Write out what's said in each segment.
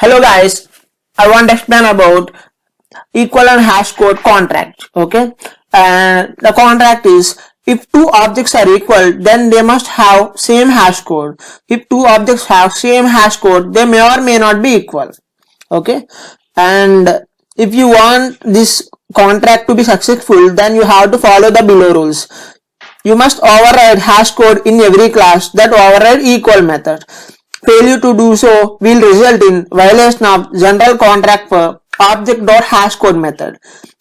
Hello guys, I want to explain about equivalent hash code contract. Okay, and the contract is if two objects are equal, then they must have same hash code. If two objects have same hash code, they may or may not be equal. Okay, and if you want this contract to be successful, then you have to follow the below rules. You must override hash code in every class that override equal method. Failure to do so will result in violation of general contract for object.hashcode method,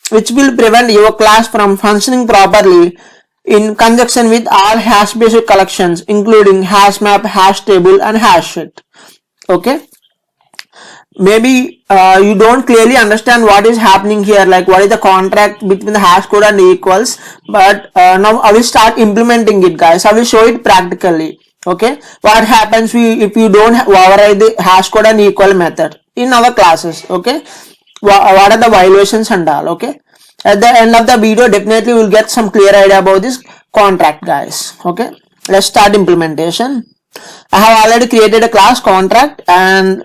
which will prevent your class from functioning properly in conjunction with all hash basic collections including hash map, hash table and hash sheet. Okay, maybe you don't clearly understand what is happening here, like what is the contract between the hash code and equals, but now I will start implementing it, guys. I will show it practically. Okay, what happens if you don't override the hash code and equal method in our classes? Okay, what are the violations and all? Okay, at the end of the video definitely will get some clear idea about this contract, guys. Okay, let's start implementation. I have already created a class contract, and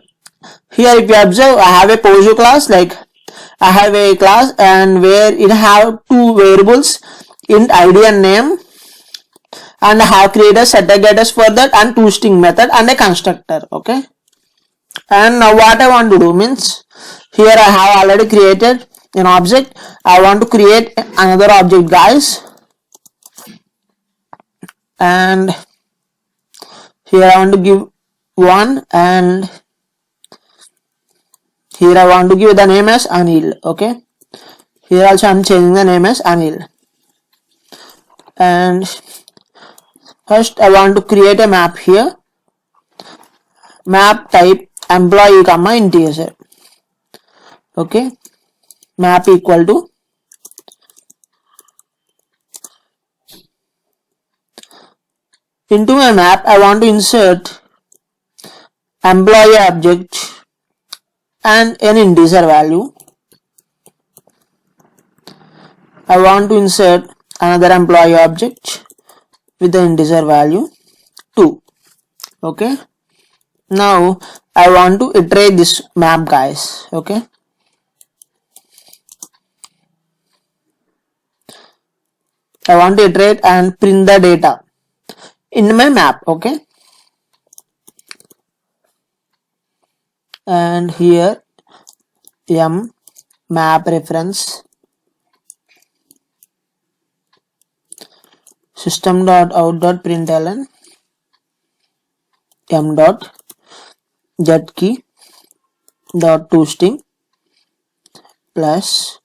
here if you observe, I have a POSIO class, like I have a class and where it have two variables, int id and name, and I have created setter getters for that and two string method and a constructor. Okay, and now what I want to do means, here I have already created an object. I want to create another object, guys, and here I want to give one, and here I want to give the name as Anil. Okay, here also I am changing the name as Anil, and first I want to create a map here. Map type employee comma integer. Okay, map equal to into my map I want to insert employee object and an integer value. I want to insert another employee object with the integer value 2. Okay, now I want to iterate this map, guys. Okay, I want to iterate and print the data in my map. Okay, and here m map reference system.out.println m.getKey.toString plus,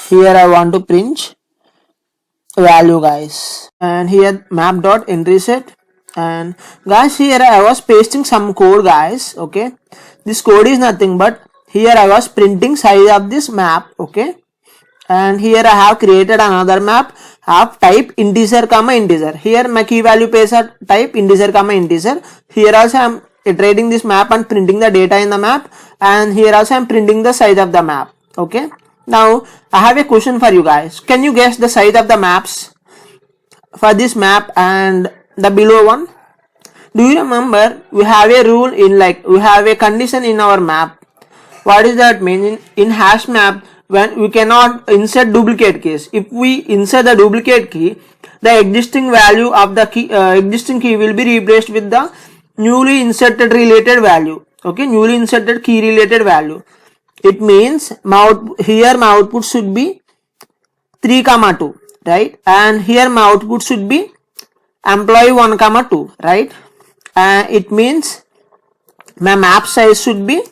here I want to print value, guys, and here map.entrySet, and guys here I was pasting some code, guys. Okay, this code is nothing but here I was printing size of this map. Okay, and here I have created another map of type integer comma integer. Here my key value pairs are type integer comma integer. Here also I am iterating this map and printing the data in the map, and here also I am printing the size of the map. Okay, now I have a question for you guys. Can you guess the size of the maps for this map and the below one? Do you remember we have a rule in, like we have a condition in our map? What does that mean? In hash map, when we cannot insert duplicate keys. If we insert the duplicate key, the existing value of the key, existing key will be replaced with the newly inserted related value. Okay, newly inserted key related value. It means here my output should be 3, 2, right? And here my output should be employee 1, 2, right? It means my map size should be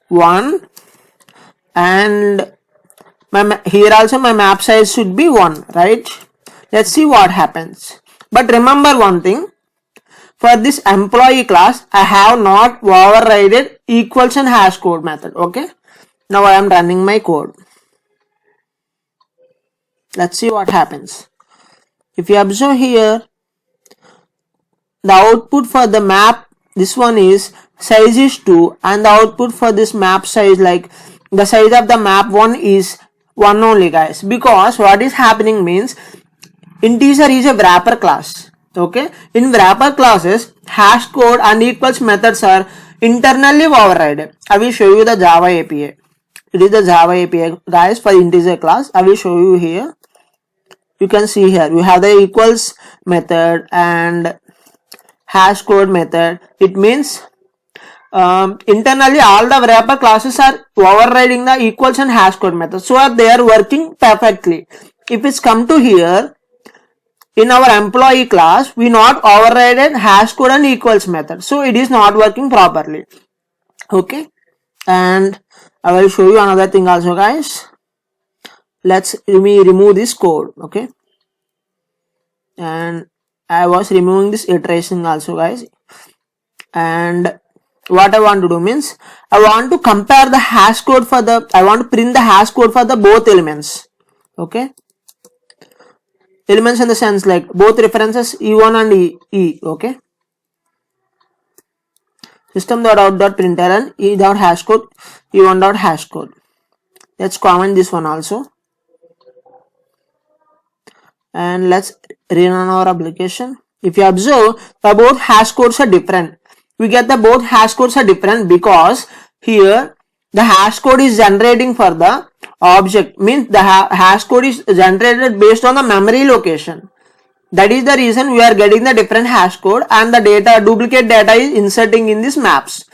1, and here also my map size should be 1, right? Let's see what happens. But remember one thing, for this employee class I have not overridden equals and hash code method. Okay, now I am running my code. Let's see what happens. If you observe here, the output for the map, this one is size is 2, and the output for this map size, like the size of the map 1 is 1 only, guys, because what is happening means integer is a wrapper class. Okay, in wrapper classes, hash code and equals methods are internally overridden. I will show you the Java API. It is the Java API, guys, for integer class. I will show you here. You can see here you have the equals method and hash code method. It means internally all the wrapper classes are overriding the equals and hash code method, so they are working perfectly. If it's come to here, in our employee class, we not overridden hash code and equals method, so it is not working properly. Okay, and I will show you another thing also, guys. Let's remove this code. Okay, and I was removing this iteration also, guys. And what I want to do means I want to compare the hash code for the, I want to print the hash code for the both elements. Okay, elements in the sense like both references E1 and E. Okay, system.out.println E.hash code E1.hash code. Let's comment this one also, and let's rerun our application. If you observe, the both hash codes are different. We get the both hash codes are different because here the hash code is generating for the object, means the hash code is generated based on the memory location. That is the reason we are getting the different hash code, and the data, duplicate data is inserting in these maps.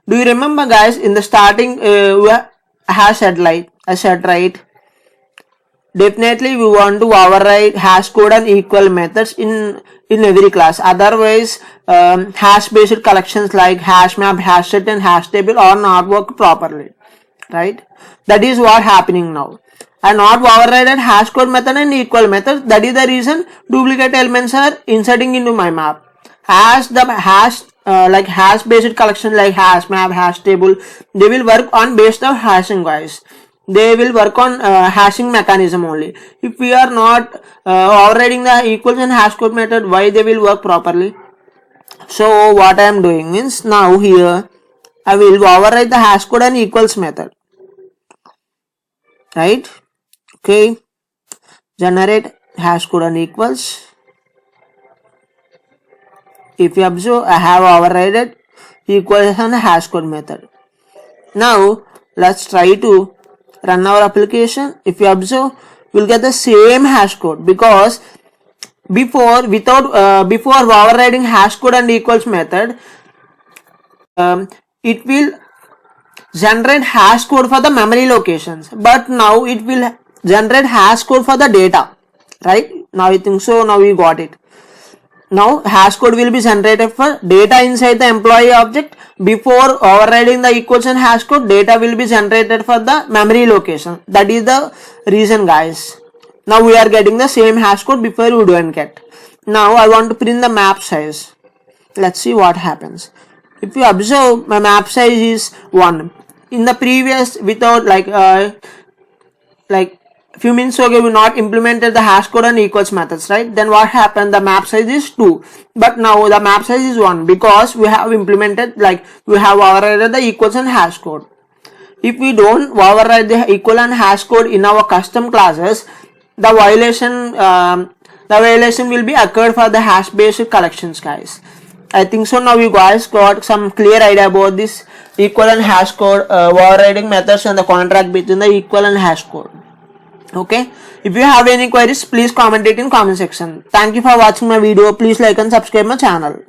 Do you remember, guys, in the starting we have said like I said, right? Definitely we want to override hash code and equal methods in every class. Otherwise, hash based collections like hash map, hash set and hash table are not work properly, right? That is what happening now. I not overridden hash code method and equal method. That is the reason duplicate elements are inserting into my map. As the hash like hash based collection like hash map, hash table, they will work on based of hashing, guys. They will work on hashing mechanism only. If we are not overriding the equals and hash code method, why they will work properly? So what I am doing means now here I will override the hash code and equals method, right? Okay, generate hash code and equals. If you observe, I have overridden equals and hash code method. Now let's try to run our application. If you observe, we'll get the same hash code because before overriding hash code and equals method, it will generate hash code for the memory locations, but now it will generate hash code for the data, right? Now I think so. Now we got it. Now hash code will be generated for data inside the employee object. Before overriding the equals and hash code, data will be generated for the memory location. That is the reason, guys. Now we are getting the same hash code before we don't get. Now I want to print the map size. Let's see what happens. If you observe, my map size is 1. In the previous, without like few minutes ago we not implemented the hash code and equals methods, right? Then what happened? The map size is 2, but now the map size is 1 because we have implemented, like we have overridden the equals and hash code. If we don't override the equal and hash code in our custom classes, the violation will be occurred for the hash based collections, guys. I think so. Now you guys got some clear idea about this equal and hash code overriding methods and the contract between the equal and hash code. Okay, if you have any queries, please comment it in comment section. Thank you for watching my video. Please like and subscribe my channel.